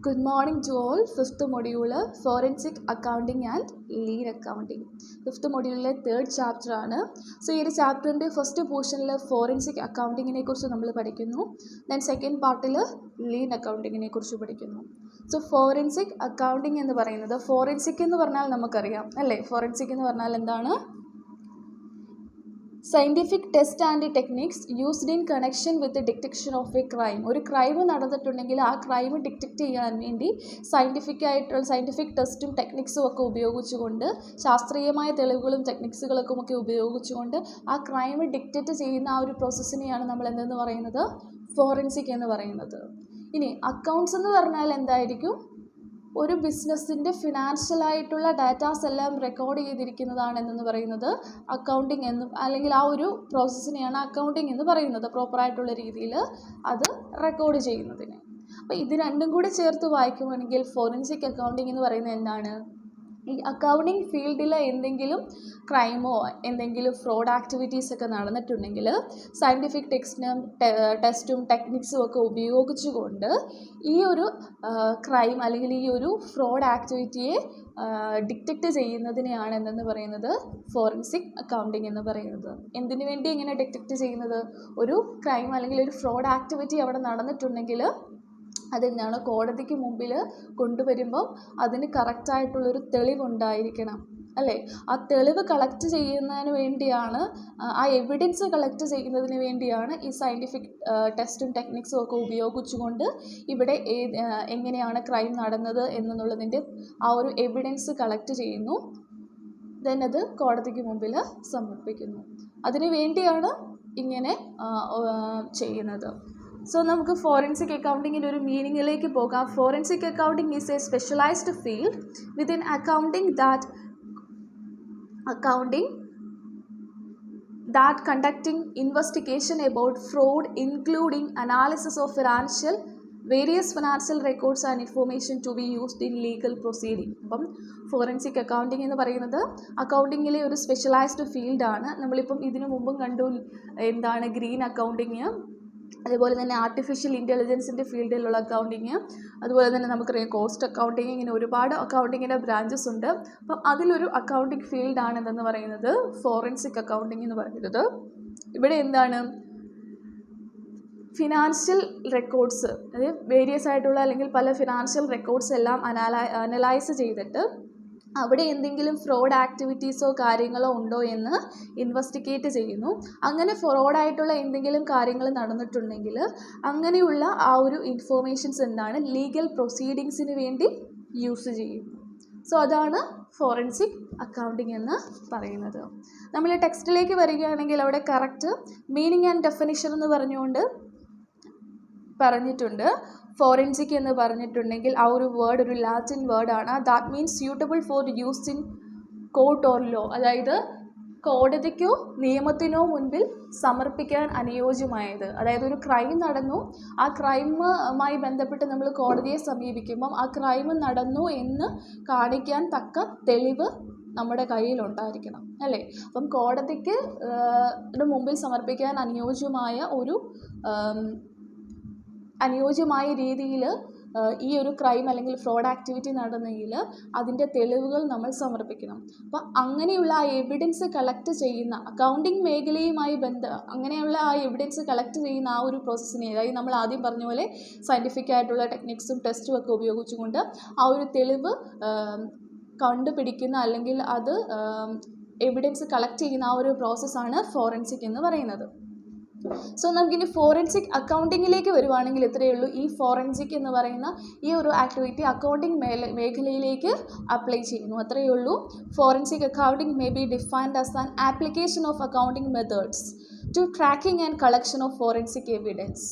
Good morning to all. Fifth module Forensic Accounting and Lean Accounting. Fifth module third chapter ആണ്. So ഈ ഒരു ചാപ്റ്ററിൻ്റെ first പോർഷനിൽ forensic അക്കൗണ്ടിങ്ങിനെ കുറിച്ച് നമ്മൾ പഠിക്കുന്നു. ദെൻ സെക്കൻഡ് പാർട്ടിൽ ലീൻ അക്കൗണ്ടിങ്ങിനെ കുറിച്ച് പഠിക്കുന്നു. സോ ഫോറൻസിക് അക്കൗണ്ടിങ് എന്ന് പറയുന്നത്, ഫോറൻസിക് എന്ന് പറഞ്ഞാൽ നമുക്കറിയാം അല്ലേ, ഫോറൻസിക് എന്ന് പറഞ്ഞാൽ എന്താണ്? Scientific test and techniques used in connection with detection of A crime. ഒരു ക്രൈം നടന്നിട്ടുണ്ടെങ്കിൽ ആ ക്രൈം ഡിറ്റക്റ്റ് ചെയ്യാൻ വേണ്ടി സയൻറ്റിഫിക് ടെസ്റ്റും ടെക്നിക്സും ഒക്കെ ഉപയോഗിച്ചുകൊണ്ട്, ശാസ്ത്രീയമായ തെളിവുകളും ടെക്നിക്സുകളൊക്കെ ഒക്കെ ഉപയോഗിച്ചുകൊണ്ട് ആ ക്രൈം ഡിറ്റക്റ്റ് ചെയ്യുന്ന ആ ഒരു പ്രോസസ്സിനെയാണ് നമ്മൾ എന്തെന്ന് പറയുന്നത്? ഫോറൻസിക് എന്ന് പറയുന്നത്. ഇനി അക്കൗണ്ട്സ് എന്ന് പറഞ്ഞാൽ എന്തായിരിക്കും? ഒരു ബിസിനസ്സിൻ്റെ ഫിനാൻഷ്യലായിട്ടുള്ള ഡാറ്റാസ് എല്ലാം റെക്കോർഡ് ചെയ്തിരിക്കുന്നതാണ് എന്ന് പറയുന്നത് അക്കൗണ്ടിങ് എന്നും, അല്ലെങ്കിൽ ആ ഒരു പ്രോസസ്സിനെയാണ് അക്കൗണ്ടിങ് എന്ന് പറയുന്നത്, പ്രോപ്പറായിട്ടുള്ള രീതിയിൽ അത് റെക്കോർഡ് ചെയ്യുന്നതിന്. അപ്പോൾ ഇത് രണ്ടും കൂടി ചേർത്ത് വായിക്കുവാണെങ്കിൽ ഫോറൻസിക് അക്കൗണ്ടിങ് എന്ന് പറയുന്നത് എന്താണ്? ഈ അക്കൗണ്ടിങ് ഫീൽഡിൽ എന്തെങ്കിലും ക്രൈമോ എന്തെങ്കിലും ഫ്രോഡ് ആക്ടിവിറ്റീസൊക്കെ നടന്നിട്ടുണ്ടെങ്കിൽ സയൻറ്റിഫിക് ടെസ്റ്റും ടെക്നിക്സും ഒക്കെ ഉപയോഗിച്ചുകൊണ്ട് ഈ ഒരു ക്രൈം അല്ലെങ്കിൽ ഈ ഒരു ഫ്രോഡ് ആക്ടിവിറ്റിയെ ഡിറ്റക്റ്റ് ചെയ്യുന്നതിനെയാണ് എന്തെന്ന് പറയുന്നത്? ഫോറൻസിക് അക്കൗണ്ടിങ് എന്ന് പറയുന്നത്. എന്തിനു വേണ്ടി ഇങ്ങനെ ഡിറ്റക്റ്റ് ചെയ്യുന്നത്? ഒരു ക്രൈം അല്ലെങ്കിൽ ഒരു ഫ്രോഡ് ആക്ടിവിറ്റി അവിടെ നടന്നിട്ടുണ്ടെങ്കിൽ അതെന്താണ്, കോടതിക്ക് മുമ്പിൽ കൊണ്ടുവരുമ്പം അതിന് കറക്റ്റായിട്ടുള്ളൊരു തെളിവുണ്ടായിരിക്കണം അല്ലേ? ആ തെളിവ് കളക്ട് ചെയ്യുന്നതിന് വേണ്ടിയാണ്, ആ എവിഡൻസ് കളക്ട് ചെയ്യുന്നതിന് വേണ്ടിയാണ് ഈ സയൻറ്റിഫിക് ടെസ്റ്റും ടെക്നിക്സും ഒക്കെ ഉപയോഗിച്ചുകൊണ്ട് ഇവിടെ എങ്ങനെയാണ് ക്രൈം നടന്നത് എന്നുള്ളതിൻ്റെ ആ ഒരു എവിഡൻസ് കളക്ട് ചെയ്യുന്നു. ദെൻ അത് കോടതിക്ക് മുമ്പിൽ സമർപ്പിക്കുന്നു. അതിനു വേണ്ടിയാണ് ഇങ്ങനെ ചെയ്യുന്നത്. സോ നമുക്ക് ഫോറൻസിക് അക്കൗണ്ടിങ്ങിൻ്റെ ഒരു മീനിങ്ങിലേക്ക് പോകാം. Forensic accounting is A specialised field within accounting that conducting investigation about fraud, including analysis of various financial records and information to be used in legal proceeding. അപ്പം ഫോറൻസിക് അക്കൗണ്ടിങ് എന്ന് പറയുന്നത് അക്കൗണ്ടിങ്ങിലെ ഒരു specialised ഫീൽഡാണ്. നമ്മളിപ്പം ഇതിനു മുമ്പും കണ്ടു എന്താണ് ഗ്രീൻ അക്കൗണ്ടിങ്, അതുപോലെ തന്നെ ആർട്ടിഫിഷ്യൽ ഇൻ്റലിജൻസിൻ്റെ ഫീൽഡിലുള്ള അക്കൗണ്ടിങ്, അതുപോലെ തന്നെ നമുക്കറിയാം കോസ്റ്റ് അക്കൗണ്ടിങ്, ഇങ്ങനെ ഒരുപാട് അക്കൗണ്ടിങ്ങിൻ്റെ ബ്രാഞ്ചസ് ഉണ്ട്. അപ്പം അതിലൊരു അക്കൗണ്ടിങ് ഫീൽഡാണ് എന്തെന്ന് പറയുന്നത് ഫോറൻസിക് അക്കൗണ്ടിങ് എന്ന് പറയുന്നത്. ഇവിടെ എന്താണ്, ഫിനാൻഷ്യൽ റെക്കോർഡ്സ്, അതായത് വേരിയസ് ആയിട്ടുള്ള അല്ലെങ്കിൽ പല ഫിനാൻഷ്യൽ റെക്കോർഡ്സ് എല്ലാം അനലൈസ് ചെയ്തിട്ട് അവിടെ എന്തെങ്കിലും ഫ്രോഡ് ആക്ടിവിറ്റീസോ കാര്യങ്ങളോ ഉണ്ടോ എന്ന് ഇൻവെസ്റ്റിഗേറ്റ് ചെയ്യുന്നു. അങ്ങനെ ഫ്രോഡായിട്ടുള്ള എന്തെങ്കിലും കാര്യങ്ങൾ നടന്നിട്ടുണ്ടെങ്കിൽ അങ്ങനെയുള്ള ആ ഒരു ഇൻഫോർമേഷൻസ് എന്താണ്, ലീഗൽ പ്രൊസീഡിങ്സിന് വേണ്ടി യൂസ് ചെയ്യുന്നു. സോ അതാണ് ഫോറൻസിക് അക്കൗണ്ടിങ് എന്ന് പറയുന്നത്. നമ്മൾ ടെക്സ്റ്റിലേക്ക് വരികയാണെങ്കിൽ അവിടെ കറക്റ്റ് മീനിങ് ആൻഡ് ഡെഫിനിഷൻ എന്ന് പറഞ്ഞിട്ടുണ്ട്. ഫോറൻസിക് എന്ന് പറഞ്ഞിട്ടുണ്ടെങ്കിൽ ആ ഒരു വേർഡ് ഒരു ലാറ്റിൻ വേർഡാണ്. That means suitable for use in court or law, അതായത് കോടതിക്കോ നിയമത്തിനോ മുൻപിൽ സമർപ്പിക്കാൻ അനുയോജ്യമായത്. അതായത് ഒരു ക്രൈം നടന്നു, ആ ക്രൈമുമായി ബന്ധപ്പെട്ട് നമ്മൾ കോടതിയെ സമീപിക്കുമ്പം ആ ക്രൈം നടന്നു എന്ന് കാണിക്കാൻ തക്ക തെളിവ് നമ്മുടെ കയ്യിലുണ്ടായിരിക്കണം അല്ലേ? അപ്പം കോടതിക്ക് മുമ്പിൽ സമർപ്പിക്കാൻ അനുയോജ്യമായ രീതിയിൽ ഈ ഒരു ക്രൈം അല്ലെങ്കിൽ ഫ്രോഡ് ആക്ടിവിറ്റി നടന്നെങ്കിൽ അതിൻ്റെ തെളിവുകൾ നമ്മൾ സമർപ്പിക്കണം. അപ്പം അങ്ങനെയുള്ള ആ എവിഡൻസ് കളക്ട് ചെയ്യുന്ന അക്കൗണ്ടിങ് മേഖലയുമായി അങ്ങനെയുള്ള ആ എവിഡൻസ് കളക്ട് ചെയ്യുന്ന ആ ഒരു പ്രോസസ്സിനെ, അതായത് നമ്മൾ ആദ്യം പറഞ്ഞ പോലെ സയൻറ്റിഫിക് ആയിട്ടുള്ള ടെക്നിക്സും ടെസ്റ്റും ഒക്കെ ഉപയോഗിച്ചുകൊണ്ട് ആ ഒരു തെളിവ് കണ്ടുപിടിക്കുന്ന അല്ലെങ്കിൽ അത് എവിഡൻസ് കളക്ട് ചെയ്യുന്ന ആ ഒരു പ്രോസസ്സാണ് ഫോറൻസിക് എന്ന് പറയുന്നത്. സോ നമുക്കിനി ഫോറൻസിക് അക്കൗണ്ടിങ്ങിലേക്ക് വരുവാണെങ്കിൽ ഇത്രയേ ഉള്ളൂ. ഈ ഫോറൻസിക് എന്ന് പറയുന്ന ഈ ഒരു ആക്ടിവിറ്റി അക്കൗണ്ടിങ് മേഖലയിലേക്ക് അപ്ലൈ ചെയ്യുന്നു, അത്രയേ ഉള്ളൂ. Forensic accounting may be defined as an application of accounting methods to tracking and collection of forensic evidence,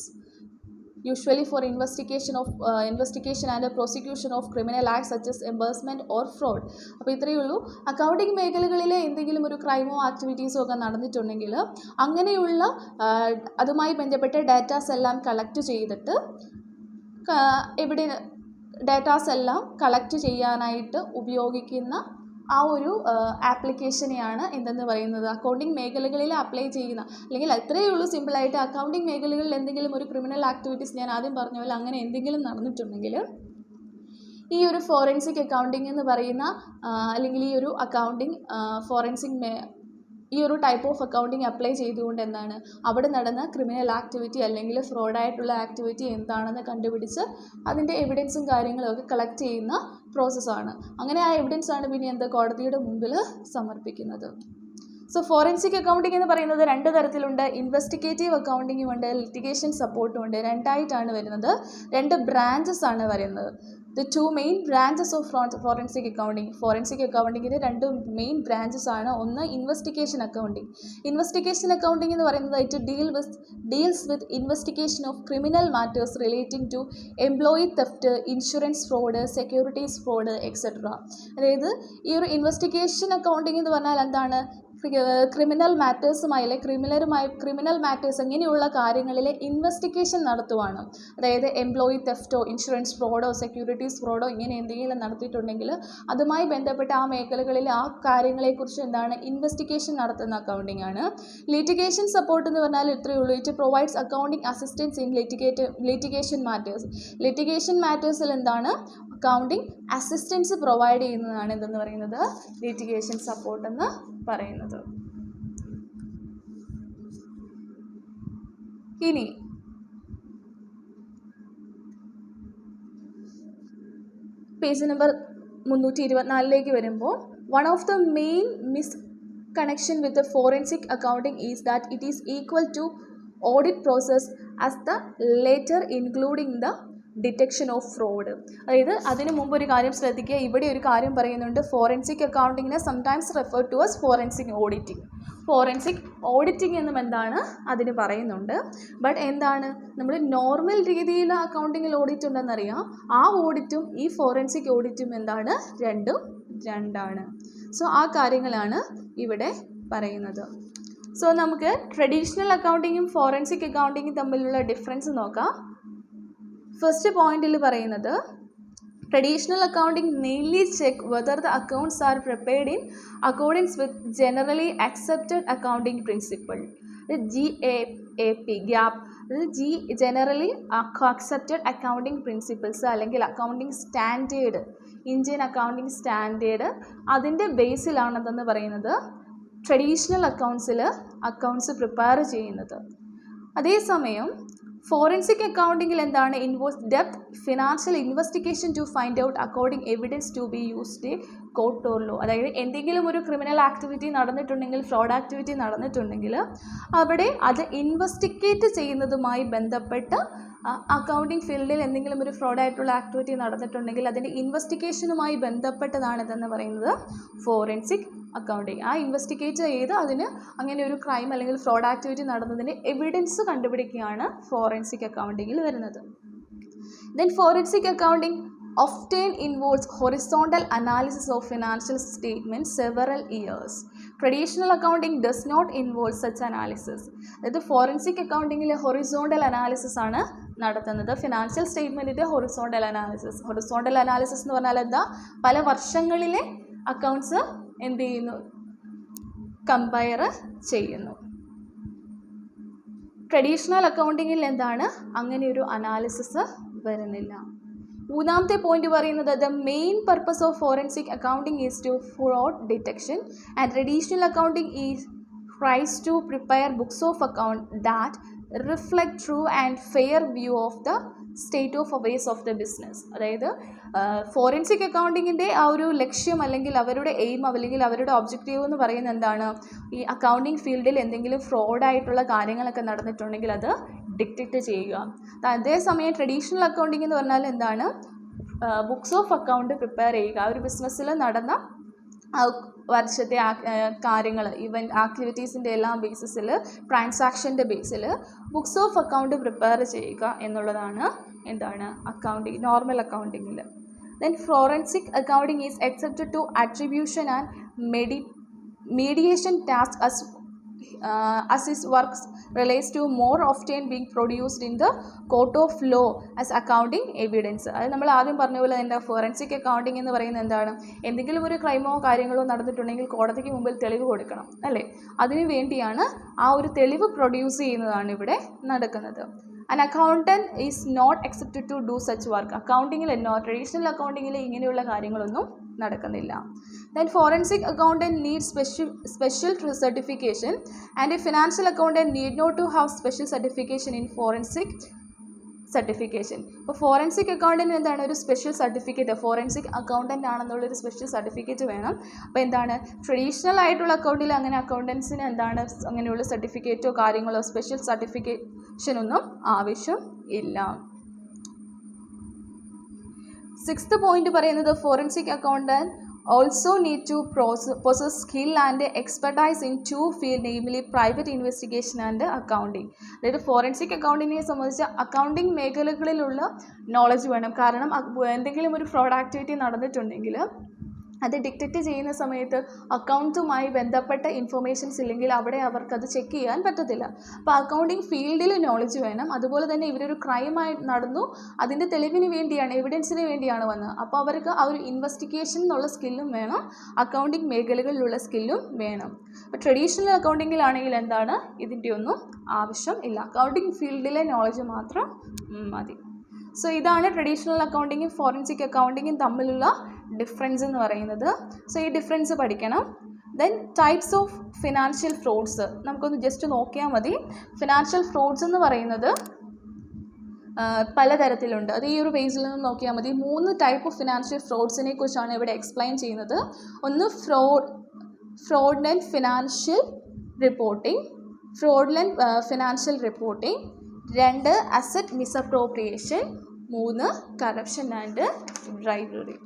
usually for investigation and prosecution of criminal acts such as embezzlement or fraud. അപ്പോൾ ഇത്രയേ ഉള്ളൂ. Accounting മേഖലകളിലെ എന്തെങ്കിലും ഒരു ക്രൈമോ ആക്ടിവിറ്റീസോ ഒക്കെ നടന്നിട്ടുണ്ടെങ്കിൽ അങ്ങനെയുള്ള അതുമായി ബന്ധപ്പെട്ട ഡാറ്റാസ് എല്ലാം കളക്ട് ചെയ്തിട്ട് ഡാറ്റാസ് എല്ലാം കളക്ട് ചെയ്യാനായിട്ട് ഉപയോഗിക്കുന്ന ആ ഒരു ആപ്ലിക്കേഷനെയാണ് എന്തെന്ന് പറയുന്നത് അക്കൗണ്ടിങ് മേഖലകളിൽ അപ്ലൈ ചെയ്യുന്ന, അല്ലെങ്കിൽ അത്രയേ ഉള്ളൂ സിമ്പിളായിട്ട്. അക്കൗണ്ടിങ് മേഖലകളിൽ എന്തെങ്കിലും ഒരു ക്രിമിനൽ ആക്ടിവിറ്റീസ് ഞാൻ ആദ്യം പറഞ്ഞ പോലെ അങ്ങനെ എന്തെങ്കിലും നടന്നിട്ടുണ്ടെങ്കിൽ ഈ ഒരു ഫോറൻസിക് അക്കൗണ്ടിങ് എന്ന് പറയുന്ന അല്ലെങ്കിൽ ഈ ഒരു അക്കൗണ്ടിങ് ഈ ഒരു ടൈപ്പ് ഓഫ് അക്കൗണ്ടിങ് അപ്ലൈ ചെയ്തുകൊണ്ട് എന്താണ് അവിടെ നടന്ന ക്രിമിനൽ ആക്ടിവിറ്റി അല്ലെങ്കിൽ ഫ്രോഡായിട്ടുള്ള ആക്ടിവിറ്റി എന്താണെന്ന് കണ്ടുപിടിച്ച് അതിൻ്റെ എവിഡൻസും കാര്യങ്ങളും ഒക്കെ കളക്ട് ചെയ്യുന്ന പ്രോസസ്സാണ്. അങ്ങനെ ആ എവിഡൻസാണ് പിന്നെ എന്താ കോടതിയുടെ മുമ്പിൽ സമർപ്പിക്കുന്നത്. സോ ഫോറൻസിക് അക്കൗണ്ടിങ് എന്ന് പറയുന്നത് 2 തരത്തിലുണ്ട്. ഇൻവെസ്റ്റിഗേറ്റീവ് അക്കൗണ്ടിങ്ങും ഉണ്ട്, ലിറ്റിഗേഷൻ സപ്പോർട്ടും ഉണ്ട്. 2ആയിട്ടാണ് വരുന്നത്, 2 ബ്രാഞ്ചസ് ആണ് വരുന്നത്. The 2 main branches of forensic accounting. Forensic അക്കൗണ്ടിങ്ങിൻ്റെ 2 മെയിൻ ബ്രാഞ്ചസ് ആണ്. ഒന്ന് ഇൻവെസ്റ്റിഗേഷൻ അക്കൗണ്ടിങ്. ഇൻവെസ്റ്റിഗേഷൻ അക്കൗണ്ടിങ് എന്ന് പറയുന്നത് it deals with investigation of criminal matters relating to employee theft, insurance fraud, securities fraud etcetera. അതായത് ഈ ഒരു ഇൻവെസ്റ്റിഗേഷൻ അക്കൗണ്ടിങ് എന്ന് പറഞ്ഞാൽ എന്താണ്, ക്രിമിനൽ മാറ്റേഴ്സുമായി അല്ലെങ്കിൽ ക്രിമിനൽ മാറ്റേഴ്സ് ഇങ്ങനെയുള്ള കാര്യങ്ങളിലെ ഇൻവെസ്റ്റിഗേഷൻ നടത്തുവാണ്. അതായത് എംപ്ലോയി തെഫ്റ്റോ ഇൻഷുറൻസ് ഫ്രോഡോ സെക്യൂരിറ്റീസ് ഫ്രോഡോ ഇങ്ങനെ എന്തെങ്കിലും നടത്തിയിട്ടുണ്ടെങ്കിൽ അതുമായി ബന്ധപ്പെട്ട ആ മേഖലകളിൽ ആ കാര്യങ്ങളെക്കുറിച്ച് എന്താണ് ഇൻവെസ്റ്റിഗേഷൻ നടത്തുന്ന അക്കൗണ്ടിങ് ആണ്. ലിറ്റിഗേഷൻ സപ്പോർട്ട് എന്ന് പറഞ്ഞാൽ ഇത്രയേ ഉള്ളൂ. It provides accounting assistance in litigation matters. Litigation മാറ്റേഴ്സിൽ എന്താണ് അക്കൗണ്ടിങ് അസിസ്റ്റൻസ് പ്രൊവൈഡ് ചെയ്യുന്നതാണ് എന്തെന്ന് പറയുന്നത് ലിറ്റിഗേഷൻ സപ്പോർട്ട് എന്ന് പറയുന്നത്. ഇനി പേജ് നമ്പർ 324 വരുമ്പോൾ one of the main misconnection with the forensic accounting is that it is equal to audit process as the latter including the detection of fraud. അതായത് അതിന് മുമ്പ് ഒരു കാര്യം ശ്രദ്ധിക്കുക. ഇവിടെ ഒരു കാര്യം പറയുന്നുണ്ട്, ഫോറൻസിക് അക്കൗണ്ടിങ്ങിനെ sometimes refer to as forensic auditing. Forensic auditing എന്നും എന്താണ് അതിന് പറയുന്നുണ്ട്. ബട്ട് എന്താണ് നമ്മൾ നോർമൽ രീതിയിൽ അക്കൗണ്ടിങ്ങിൽ ഓഡിറ്റ് ഉണ്ടെന്നറിയാം. ആ ഓഡിറ്റും ഈ ഫോറൻസിക് ഓഡിറ്റും എന്താണ് രണ്ടാണ്. സോ ആ കാര്യങ്ങളാണ് ഇവിടെ പറയുന്നത്. സോ നമുക്ക് ട്രഡീഷണൽ അക്കൗണ്ടിങ്ങും ഫോറൻസിക് അക്കൗണ്ടിങ്ങും തമ്മിലുള്ള ഡിഫറൻസ് നോക്കാം. ഫസ്റ്റ് പോയിന്റിൽ പറയുന്നത് traditional accounting mainly check whether the accounts are prepared in accordance with generally accepted accounting principle, GAAP, generally accepted accounting principles അല്ലെങ്കിൽ accounting standard, Indian accounting standard അതിൻ്റെ ബേസിലാണെന്ന് പറയുന്നത് traditional accounts prepare ചെയ്യുന്നത്. അതേസമയം forensic അക്കൗണ്ടിങ്ങിൽ എന്താണ് involves depth financial investigation to find out according evidence to be used court or law. അതായത് എന്തെങ്കിലും ഒരു ക്രിമിനൽ ആക്ടിവിറ്റി നടന്നിട്ടുണ്ടെങ്കിൽ, ഫ്രോഡ് ആക്ടിവിറ്റി നടന്നിട്ടുണ്ടെങ്കിൽ അവിടെ അത് ഇൻവെസ്റ്റിഗേറ്റ് ചെയ്യുന്നതുമായി ബന്ധപ്പെട്ട് അക്കൗണ്ടിങ് ഫീൽഡിൽ എന്തെങ്കിലും ഒരു ഫ്രോഡായിട്ടുള്ള ആക്ടിവിറ്റി നടന്നിട്ടുണ്ടെങ്കിൽ അതിൻ്റെ ഇൻവെസ്റ്റിഗേഷനുമായി ബന്ധപ്പെട്ടതാണിതെന്ന് പറയുന്നത് ഫോറൻസിക് അക്കൗണ്ടിങ്. ആ ഇൻവെസ്റ്റിഗേറ്റ് ചെയ്ത് അതിന് അങ്ങനെ ഒരു ക്രൈം അല്ലെങ്കിൽ ഫ്രോഡ് ആക്ടിവിറ്റി നടന്നതിൻ്റെ എവിഡൻസ് കണ്ടുപിടിക്കുകയാണ് ഫോറൻസിക് അക്കൗണ്ടിങ്ങിൽ വരുന്നത്. Then forensic accounting often involves horizontal analysis of financial statements several years. Traditional accounting does not involve such analysis. അതായത് ഫോറൻസിക് അക്കൗണ്ടിങ്ങിൽ ഹൊറിസോണ്ടൽ അനാലിസിസ് ആണ് നടത്തുന്നത്. ഫിനാൻഷ്യൽ സ്റ്റേറ്റ്മെൻറ്റിൻ്റെ ഹൊറിസോണ്ടൽ അനാലിസിസ് എന്ന് പറഞ്ഞാൽ എന്താ, പല വർഷങ്ങളിലെ അക്കൗണ്ട്സ് എന്ത് ചെയ്യുന്നു, കമ്പയർ ചെയ്യുന്നു. ട്രഡീഷണൽ അക്കൗണ്ടിങ്ങിൽ എന്താണ് അങ്ങനെ ഒരു അനാലിസിസ് വരുന്നില്ല. മൂന്നാമത്തെ പോയിന്റ് പറയുന്നത് the main purpose of forensic accounting is to fraud detection and traditional accounting is tries to prepare books of account that reflect true and fair view of the state of affairs of the business. അതായത് forensic അക്കൗണ്ടിങ്ങിൻ്റെ ആ ഒരു ലക്ഷ്യം അല്ലെങ്കിൽ അവരുടെ aim അല്ലെങ്കിൽ അവരുടെ objective എന്ന് പറയുന്നത് എന്താണ്, ഈ അക്കൗണ്ടിങ് ഫീൽഡിൽ എന്തെങ്കിലും ഫ്രോഡായിട്ടുള്ള കാര്യങ്ങളൊക്കെ നടന്നിട്ടുണ്ടെങ്കിൽ അത് ഡിറ്റക്റ്റ് ചെയ്യുക. അതേസമയം ട്രഡീഷണൽ അക്കൗണ്ടിങ് എന്ന് പറഞ്ഞാൽ എന്താണ്, ബുക്സ് ഓഫ് അക്കൗണ്ട് പ്രിപ്പയർ ചെയ്യുക. ഒരു ബിസിനസ്സിൽ നടന്ന വർഷത്തെ കാര്യങ്ങൾ, ഇവൻറ്റ് ആക്ടിവിറ്റീസിൻ്റെ എല്ലാം ബേസിസിൽ, ട്രാൻസാക്ഷൻ്റെ ബേസിൽ ബുക്സ് ഓഫ് അക്കൗണ്ട് പ്രിപ്പയർ ചെയ്യുക എന്നുള്ളതാണ് എന്താണ് അക്കൗണ്ടിങ്, നോർമൽ അക്കൗണ്ടിങ്ങിൽ. Then forensic accounting is expected to attribution and mediation task as his works relates to more often being produced in the court of law as accounting evidence. അത് നമ്മൾ ആദ്യം പറഞ്ഞ പോലെ എന്താ, ഫോറൻസിക് അക്കൗണ്ടിങ് എന്ന് പറയുന്നത് എന്താണ്, എന്തെങ്കിലും ഒരു ക്രൈമോ കാര്യങ്ങളോ നടന്നിട്ടുണ്ടെങ്കിൽ കോടതിക്ക് മുമ്പിൽ തെളിവ് കൊടുക്കണം അല്ലേ, അതിനു വേണ്ടിയാണ് ആ ഒരു തെളിവ് പ്രൊഡ്യൂസ് ചെയ്യുന്നതാണ് ഇവിടെ നടക്കുന്നത്. An accountant is not expected to do such work. അക്കൗണ്ടിങ്ങിൽ ട്രഡീഷണൽ അക്കൗണ്ടിങ്ങിൽ ഇങ്ങനെയുള്ള കാര്യങ്ങളൊന്നും നടക്കുന്നില്ല. Then forensic accountant needs special certification, and a financial accountant need not to have special certification in forensic certification. ഇപ്പോൾ ഫോറൻസിക് അക്കൗണ്ടൻറ്റ് എന്താണ്, ഒരു special certificate, forensic accountant ആണെന്നുള്ളൊരു special certificate വേണം. അപ്പോൾ എന്താണ്, ട്രഡീഷണൽ ആയിട്ടുള്ള അക്കൗണ്ടിൽ അങ്ങനെ അക്കൗണ്ടൻസിന് എന്താണ് അങ്ങനെയുള്ള സർട്ടിഫിക്കറ്റോ കാര്യങ്ങളോ സ്പെഷ്യൽ സർട്ടിഫിക്കേഷനൊന്നും ആവശ്യം ഇല്ല. 6th പോയിന്റ് പറയുന്നത് forensic accountant also need to possess skill and expertise in two fields, namely private investigation and accounting. അതായത് ഫോറൻസിക് അക്കൗണ്ടിങ്ങിനെ സംബന്ധിച്ച് അക്കൗണ്ടിങ് മേഖലകളിലുള്ള നോളജ് വേണം. കാരണം എന്തെങ്കിലും ഒരു ഫ്രോഡ് ആക്ടിവിറ്റി നടന്നിട്ടുണ്ടെങ്കിൽ അത് ഡിറ്റക്റ്റ് ചെയ്യുന്ന സമയത്ത് അക്കൗണ്ടുമായി ബന്ധപ്പെട്ട ഇൻഫർമേഷൻസ് ഇല്ലെങ്കിൽ അവിടെ അവർക്കത് ചെക്ക് ചെയ്യാൻ പറ്റത്തില്ല. അപ്പോൾ അക്കൗണ്ടിങ് ഫീൽഡിൽ നോളജ് വേണം. അതുപോലെ തന്നെ ഇവരൊരു ക്രൈമായി നടന്നു, അതിൻ്റെ തെളിവിന് വേണ്ടിയാണ്, എവിഡൻസിന് വേണ്ടിയാണ് വന്നത്. അപ്പോൾ അവർക്ക് ആ ഒരു ഇൻവെസ്റ്റിഗേഷൻ എന്നുള്ള സ്കില്ലും വേണം, അക്കൗണ്ടിങ് മേഖലകളിലുള്ള സ്കില്ലും വേണം. അപ്പോൾ ട്രഡീഷണൽ അക്കൗണ്ടിങ്ങിലാണെങ്കിൽ എന്താണ്, ഇതിൻ്റെ ഒന്നും ആവശ്യം ഇല്ല, അക്കൗണ്ടിങ് ഫീൽഡിലെ നോളജ് മാത്രം മതി. സോ ഇതാണ് ട്രഡീഷണൽ അക്കൗണ്ടിങ്ങും ഫോറൻസിക് അക്കൗണ്ടിങ്ങും തമ്മിലുള്ള ഡിഫറൻസ് എന്ന് പറയുന്നത്. സോ ഈ ഡിഫറൻസ് പഠിക്കണം. Then types of financial fruits നമുക്കൊന്ന് ജസ്റ്റ് നോക്കിയാൽ മതി. ഫിനാൻഷ്യൽ ഫ്രോഡ്സ് എന്ന് പറയുന്നത് പലതരത്തിലുണ്ട്. അത് ഈ ഒരു പേജിൽ നിന്ന് നോക്കിയാൽ മതി. 3 ടൈപ്പ് ഓഫ് ഫിനാൻഷ്യൽ ഫ്രോഡ്സിനെ കുറിച്ചാണ് ഇവിടെ എക്സ്പ്ലെയിൻ ചെയ്യുന്നത്. ഒന്ന് fraudulent financial reporting, financial reporting. 2 asset misappropriation. 3 corruption and bribery.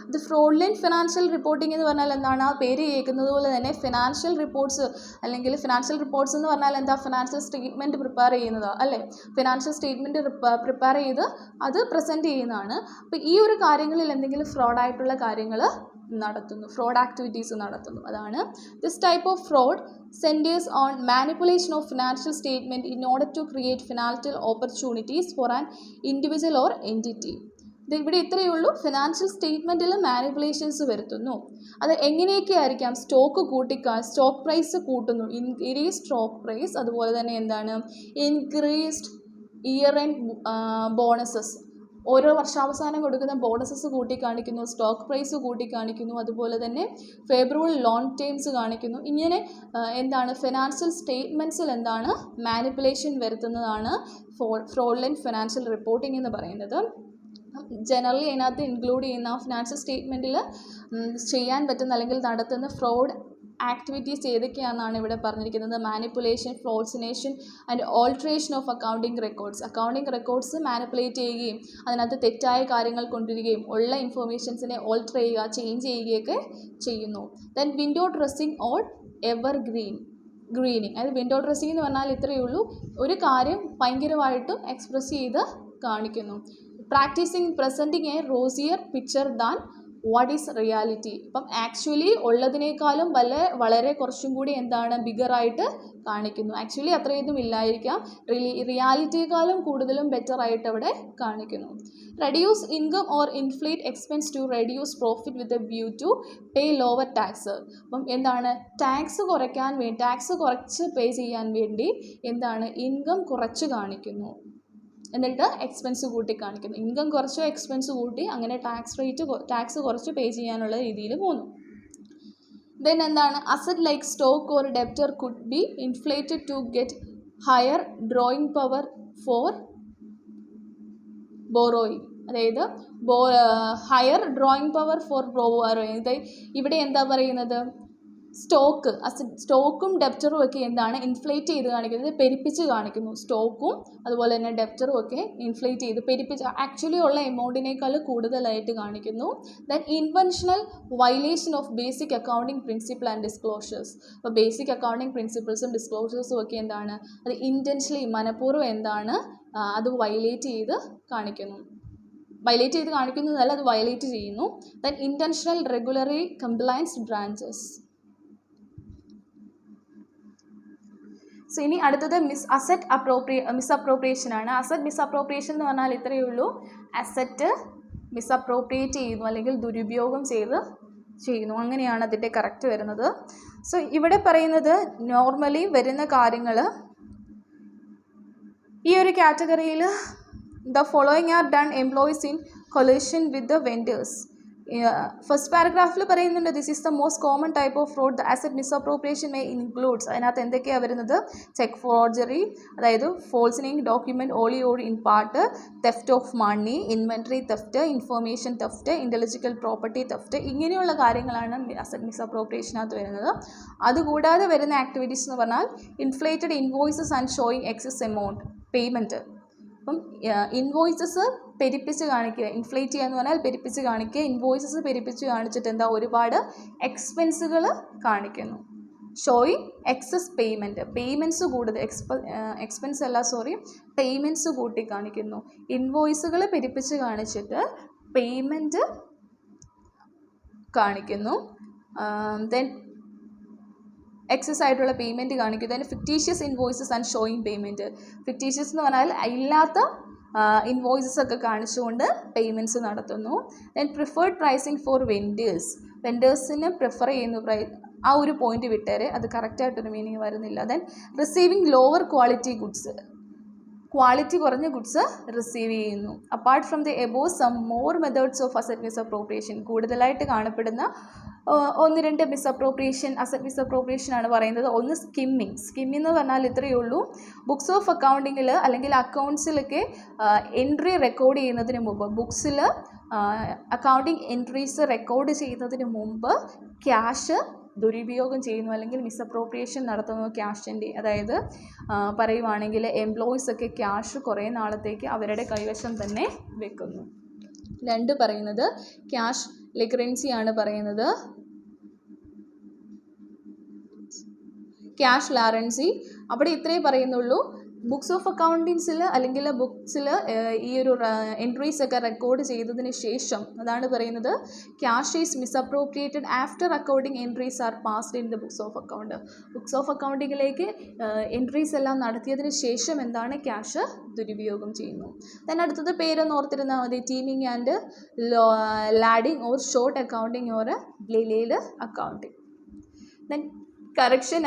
ഇത് ഫ്രോഡുലന്റ് ഫിനാൻഷ്യൽ റിപ്പോർട്ടിംഗ് എന്ന് പറഞ്ഞാൽ എന്താണ്, ആ പേര് കേൾക്കുന്നത് പോലെ തന്നെ ഫിനാൻഷ്യൽ റിപ്പോർട്ട്സ് അല്ലെങ്കിൽ ഫിനാൻഷ്യൽ റിപ്പോർട്ട്സ് എന്ന് പറഞ്ഞാൽ എന്താ, ഫിനാൻഷ്യൽ സ്റ്റേറ്റ്മെൻറ്റ് പ്രിപ്പയർ ചെയ്യുന്നതാണ് അല്ലേ. ഫിനാൻഷ്യൽ സ്റ്റേറ്റ്മെൻറ്റ് പ്രിപ്പയർ ചെയ്ത് അത് പ്രസൻറ്റ് ചെയ്യുന്നതാണ്. അപ്പോൾ ഈ ഒരു കാര്യങ്ങളിൽ എന്തെങ്കിലും ഫ്രോഡായിട്ടുള്ള കാര്യങ്ങൾ നടത്തുന്നു, ഫ്രോഡ് ആക്ടിവിറ്റീസ് നടത്തുന്നു, അതാണ്. This type of fraud centers on manipulation of financial statement in order to create financial opportunities for an individual or entity. ഇവിടെ ഇത്രയേ ഉള്ളൂ. ഫിനാൻഷ്യൽ സ്റ്റേറ്റ്മെൻറ്റിൽ മാനിപ്പുലേഷൻസ് വരുത്തുന്നു. അത് എങ്ങനെയൊക്കെ ആയിരിക്കാം, സ്റ്റോക്ക് പ്രൈസ് കൂട്ടുന്നു, ഇൻക്രീസ് സ്റ്റോക്ക് പ്രൈസ്. അതുപോലെ തന്നെ എന്താണ്, ഇൻക്രീസ്ഡ് ഇയർ എൻഡ് ബോണസസ്, ഓരോ വർഷാവസാനം കൊടുക്കുന്ന ബോണസസ് കൂട്ടിക്കാണിക്കുന്നു, സ്റ്റോക്ക് പ്രൈസ് കൂട്ടിക്കാണിക്കുന്നു, അതുപോലെ തന്നെ ഫേവറബിൾ ലോൺ ടേംസ് കാണിക്കുന്നു. ഇങ്ങനെ എന്താണ്, ഫിനാൻഷ്യൽ സ്റ്റേറ്റ്മെൻറ്റ്സിൽ എന്താണ് മാനിപ്പുലേഷൻ വരുത്തുന്നതാണ് ഫ്രോഡുലന്റ് ഫിനാൻഷ്യൽ റിപ്പോർട്ടിംഗ് എന്ന് പറയുന്നത്. ജനറലി അതിനകത്ത് ഇൻക്ലൂഡ് ചെയ്യുന്ന ഫിനാൻഷ്യൽ സ്റ്റേറ്റ്മെൻറ്റിൽ ചെയ്യാൻ പറ്റുന്ന അല്ലെങ്കിൽ നടത്തുന്ന ഫ്രോഡ് ആക്ടിവിറ്റീസ് ഏതൊക്കെയാണെന്നാണ് ഇവിടെ പറഞ്ഞിരിക്കുന്നത്. Manipulation, falsification and alteration of accounting records. Accounting records manipulate ചെയ്യുകയും അതിനകത്ത് തെറ്റായ കാര്യങ്ങൾ കൊണ്ടുവരികയും ഉള്ള ഇൻഫർമേഷൻസിനെ ഓൾട്ടർ ചെയ്യുക, ചേഞ്ച് ചെയ്യുകയൊക്കെ ചെയ്യുന്നു. Then window dressing or ever greening. അതായത് വിൻഡോ ഡ്രസ്സിങ് എന്ന് പറഞ്ഞാൽ ഇത്രയേ ഉള്ളൂ, ഒരു കാര്യം ഭയങ്കരമായിട്ടും എക്സ്പ്രസ് ചെയ്ത് കാണിക്കുന്നു. Presenting a rosier picture than what is reality. ഇപ്പം ആക്ച്വലി ഉള്ളതിനേക്കാളും വളരെ കുറച്ചും കൂടി എന്താണ് ബിഗറായിട്ട് കാണിക്കുന്നു. ആക്ച്വലി അത്രയൊന്നും ഇല്ലായിരിക്കാം, റിയാലിറ്റിയേക്കാളും കൂടുതലും ബെറ്ററായിട്ട് അവിടെ കാണിക്കുന്നു. Reduce income or inflate expense to reduce profit with a view to pay lower tax. അപ്പം എന്താണ്, ടാക്സ് കുറച്ച് പേ ചെയ്യാൻ വേണ്ടി എന്താണ് ഇൻകം കുറച്ച് കാണിക്കുന്നു, എന്നിട്ട് എക്സ്പെൻസ് കൂട്ടി കാണിക്കുന്നു. ഇൻകം കുറച്ചോ എക്സ്പെൻസ് കൂട്ടി അങ്ങനെ ടാക്സ് കുറച്ച് പേ ചെയ്യാനുള്ള രീതിയിൽ പോകുന്നു. ദെൻ എന്താണ്, asset like stock or debtor could be inflated to get higher drawing power for borrowing. അതായത് higher drawing power for borrowing. ഇവിടെ എന്താ പറയുന്നത്, സ്റ്റോക്കും ഡെപ്റ്ററും ഒക്കെ എന്താണ് ഇൻഫ്ലേറ്റ് ചെയ്ത് കാണിക്കുന്നത്, പെരുപ്പിച്ച് കാണിക്കുന്നു. സ്റ്റോക്കും അതുപോലെ തന്നെ ഡെപ്റ്ററും ഒക്കെ ഇൻഫ്ലേറ്റ് ചെയ്ത് പെരുപ്പിച്ച് ആക്ച്വലി ഉള്ള എമൗണ്ടിനേക്കാൾ കൂടുതലായിട്ട് കാണിക്കുന്നു. Then intentional violation of basic accounting principle and disclosures. അപ്പോൾ ബേസിക് അക്കൗണ്ടിങ് പ്രിൻസിപ്പിൾസും ഡിസ്ക്ലോഷേഴ്സും ഒക്കെ എന്താണ്, അത് ഇൻറ്റൻഷനലി മനഃപൂർവ്വം എന്താണ് അത് വയലേറ്റ് ചെയ്ത് കാണിക്കുന്നതല്ല, അത് വയലേറ്റ് ചെയ്യുന്നു. Then intentional regulatory compliance branches. So ഇനി അടുത്തത് മിസ്അപ്രോപ്രിയേഷൻ ആണ്. അസറ്റ് മിസ്അപ്രോപ്രിയേഷൻ എന്ന് പറഞ്ഞാൽ ഇത്രയേ ഉള്ളൂ, അസറ്റ് മിസ്അപ്രോപ്രിയേറ്റ് ചെയ്യുന്നു അല്ലെങ്കിൽ ദുരുപയോഗം ചെയ്യുന്നു, അങ്ങനെയാണ് അതിൻ്റെ കറക്റ്റ് വരുന്നത്. സോ ഇവിടെ പറയുന്നത് നോർമലി വരുന്ന കാര്യങ്ങൾ ഈ ഒരു കാറ്റഗറിയിൽ the following are done employees in collusion with the vendors. First പാരഗ്രാഫിൽ പറയുന്നുണ്ട് this is the most common type of fraud the asset misappropriation may includes. അതിനകത്ത് എന്തൊക്കെയാണ് വരുന്നത്? ചെക്ക് ഫോർജറി, അതായത് falsifying document wholly or in part, theft of money, inventory theft, information theft, intellectual property theft, ഇങ്ങനെയുള്ള കാര്യങ്ങളാണ് asset മിസ്അപ്രോപ്രിയേഷനകത്ത് വരുന്നത്. അതുകൂടാതെ വരുന്ന activities എന്ന് പറഞ്ഞാൽ inflated invoices and showing excess amount payment. അപ്പം ഇൻവോയ്സസ് പെരുപ്പിച്ച് കാണിക്കുക, ഇൻഫ്ലേറ്റ് ചെയ്യുക എന്ന് പറഞ്ഞാൽ പെരുപ്പിച്ച് കാണിക്കുക. ഇൻവോയ്സസ് പെരുപ്പിച്ച് കാണിച്ചിട്ട് എന്താ, ഒരുപാട് എക്സ്പെൻസുകൾ കാണിക്കുന്നു. ഷോയിങ് എക്സസ് പേയ്മെൻറ്റ്സ് കൂടുതൽ, എക്സ്പെൻസ് അല്ല സോറി, പേയ്മെൻറ്റ്സ് കൂട്ടി കാണിക്കുന്നു. ഇൻവോയ്സുകൾ പെരുപ്പിച്ച് കാണിച്ചിട്ട് പേയ്മെൻറ്റ് കാണിക്കുന്നു. ദെൻ എക്സസ് ആയിട്ടുള്ള പേയ്മെൻറ്റ് കാണിക്കും. അതിന് fictitious invoices and showing payment. Fictitious എന്ന് പറഞ്ഞാൽ ഇല്ലാത്ത ഇൻവോയ്സസ് ഒക്കെ കാണിച്ചുകൊണ്ട് പേയ്മെൻറ്റ്സ് നടത്തുന്നു. ദെൻ പ്രിഫേർഡ് പ്രൈസിങ് ഫോർ വെൻഡേഴ്സിന് പ്രിഫർ ചെയ്യുന്നു ആ ഒരു പോയിന്റ് വിട്ടേരെ, അത് കറക്റ്റായിട്ടൊരു മീനിങ് വരുന്നില്ല. ദെൻ റിസീവിങ് ലോവർ ക്വാളിറ്റി കുറഞ്ഞ ഗുഡ്സ് റിസീവ് ചെയ്യുന്നു. Apart from the above some more methods of asset misappropriation, കൂടുതലായിട്ട് കാണപ്പെടുന്ന 1-2 അസറ്റ് മിസ്അപ്രോപ്രിയേഷൻ ആണ് പറയുന്നത്. ഒന്ന് സ്കിമ്മിങ് എന്ന് പറഞ്ഞാൽ ഇത്രയേ ഉള്ളൂ. ബുക്സ് ഓഫ് അക്കൗണ്ടിങ്ങിൽ അല്ലെങ്കിൽ അക്കൗണ്ട്സിലൊക്കെ എൻട്രി റെക്കോർഡ് ചെയ്യുന്നതിന് മുമ്പ്, ബുക്സിൽ അക്കൗണ്ടിങ് എൻട്രീസ് റെക്കോർഡ് ചെയ്യുന്നതിന് മുമ്പ് ക്യാഷ് ദുരുപയോഗം ചെയ്യുന്നു അല്ലെങ്കിൽ മിസ്അപ്രോപ്രിയേഷൻ നടത്തുന്നു ക്യാഷിൻ്റെ. അതായത് പറയുവാണെങ്കിൽ എംപ്ലോയീസൊക്കെ ക്യാഷ് കുറേ നാളത്തേക്ക് അവരുടെ കൈവശം തന്നെ വെക്കുന്നു. 2 പറയുന്നത് ക്യാഷ് ലിക്വറൻസിയാണ് പറയുന്നത്. ക്യാഷ് ലാറൻസി അവിടെ ഇത്രേ പറയുന്നുള്ളൂ. ബുക്സ് ഓഫ് അക്കൗണ്ടിങ്സിൽ അല്ലെങ്കിൽ ബുക്സിൽ ഈ ഒരു എൻട്രീസ് ഒക്കെ റെക്കോർഡ് ചെയ്തതിന് ശേഷം അതാണ് പറയുന്നത് cash is misappropriated after accounting entries are passed in the books of account. Books of അക്കൗണ്ടിങ്ങിലേക്ക് എൻട്രീസ് എല്ലാം നടത്തിയതിന് ശേഷം എന്താണ്, ക്യാഷ് ദുരുപയോഗം ചെയ്യുന്നു. then അടുത്തത് പേരൊന്ന് ഓർത്തിരുന്നാൽ മതി, teeming and lading or short accounting or delayed accounting. then corruption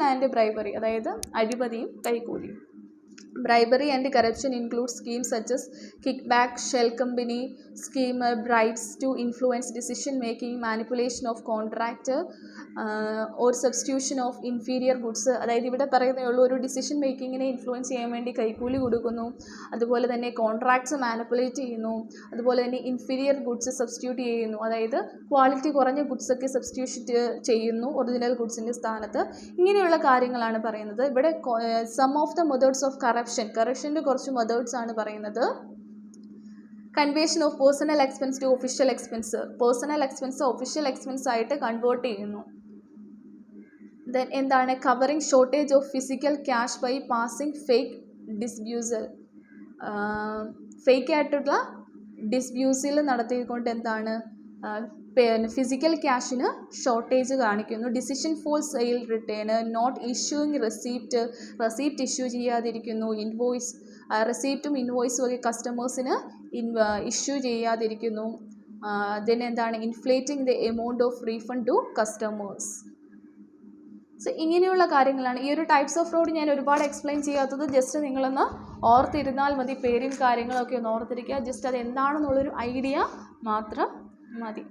and bribery, അതായത് അഴിമതിയും കൈക്കൂലിയും. Bribery and corruption include schemes such as kickback, shell company scheme, bribes to influence decision making, manipulation of contract or substitution of inferior goods. അതായത് ഇവിടെ പറയുന്നതുള്ളൂ ഒരു decision മേക്കിങ്ങിനെ influence ചെയ്യാൻ വേണ്ടി കൈക്കൂലി കൊടുക്കുന്നു, അതുപോലെ തന്നെ കോൺട്രാക്ട്സ് മാനിപ്പുലേറ്റ് ചെയ്യുന്നു, അതുപോലെ തന്നെ ഇൻഫീരിയർ ഗുഡ്സ് സബ്സ്റ്റിറ്റ്യൂട്ട് ചെയ്യുന്നു, അതായത് ക്വാളിറ്റി കുറഞ്ഞ ഗുഡ്സൊക്കെ സബ്സ്റ്റിറ്റ്യൂട്ട് ചെയ്യുന്നു ഒറിജിനൽ ഗുഡ്സിൻ്റെ സ്ഥാനത്ത്. ഇങ്ങനെയുള്ള കാര്യങ്ങളാണ് പറയുന്നത്. ഇവിടെ some of the methods of കറപ്ഷൻ്റെ കുറച്ച് മെത്തേഡ്സ് ആണ് പറയുന്നത്. Conversion of personal expense to official expense, personal expense official expense ആയിട്ട് കൺവേർട്ട് ചെയ്യുന്നു. ദെൻ എന്താണ്, covering shortage of physical cash by passing fake disbursal, fake ആയിട്ടുള്ള ഡിസ്ബ്യൂസിൽ നടത്തിക്കൊണ്ട് എന്താണ് ഫിസിക്കൽ ക്യാഷിന് ഷോർട്ടേജ് കാണിക്കുന്നു. Decision for sale return, not issuing receipt issue ചെയ്യാതിരിക്കുന്നു. റെസീപ്റ്റും ഇൻവോയ്സും ഒക്കെ കസ്റ്റമേഴ്സിന് ഇഷ്യൂ ചെയ്യാതിരിക്കുന്നു. ദെൻ എന്താണ്, inflating the amount of refund to customers. So ഇങ്ങനെയുള്ള കാര്യങ്ങളാണ്. ഈ ഒരു ടൈപ്സ് ഓഫ് ഫ്രോഡ് ഞാൻ ഒരുപാട് എക്സ്പ്ലെയിൻ ചെയ്യാത്തത്, ജസ്റ്റ് നിങ്ങളൊന്ന് ഓർത്തിരുന്നാൽ മതി. പേരും കാര്യങ്ങളൊക്കെ ഒന്ന് ഓർത്തിരിക്കുക, ജസ്റ്റ് അത് എന്താണെന്നുള്ളൊരു ഐഡിയ മാത്രം മതി.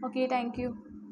Okay, thank you.